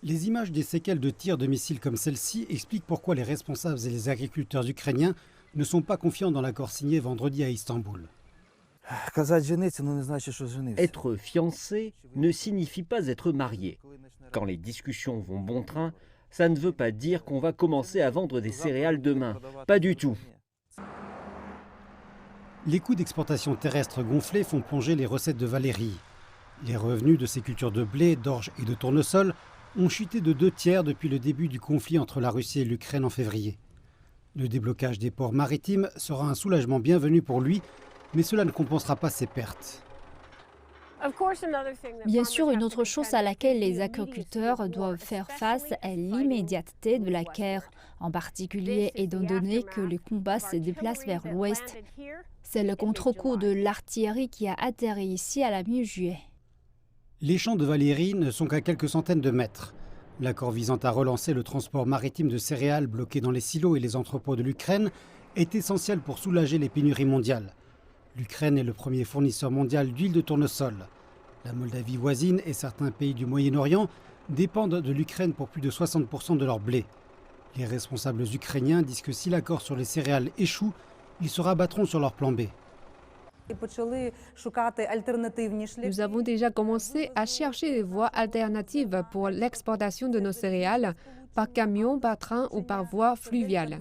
Les images des séquelles de tirs de missiles comme celle-ci expliquent pourquoi les responsables et les agriculteurs ukrainiens ne sont pas confiants dans l'accord signé vendredi à Istanbul. Être fiancé ne signifie pas être marié. Quand les discussions vont bon train, ça ne veut pas dire qu'on va commencer à vendre des céréales demain. Pas du tout. Les coûts d'exportation terrestre gonflés font plonger les recettes de Valérie. Les revenus de ces cultures de blé, d'orge et de tournesol ont chuté de 2/3 depuis le début du conflit entre la Russie et l'Ukraine en février. Le déblocage des ports maritimes sera un soulagement bienvenu pour lui, mais cela ne compensera pas ses pertes. Bien sûr, une autre chose à laquelle les agriculteurs doivent faire face est l'immédiateté de la guerre, en particulier étant donné que les combats se déplacent vers l'ouest. C'est le contre-coup de l'artillerie qui a atterri ici à la mi-juillet. Les champs de Valérie ne sont qu'à quelques centaines de mètres. L'accord visant à relancer le transport maritime de céréales bloqué dans les silos et les entrepôts de l'Ukraine est essentiel pour soulager les pénuries mondiales. L'Ukraine est le premier fournisseur mondial d'huile de tournesol. La Moldavie voisine et certains pays du Moyen-Orient dépendent de l'Ukraine pour plus de 60% de leur blé. Les responsables ukrainiens disent que si l'accord sur les céréales échoue, ils se rabattront sur leur plan B. Nous avons déjà commencé à chercher des voies alternatives pour l'exportation de nos céréales, par camion, par train ou par voie fluviale.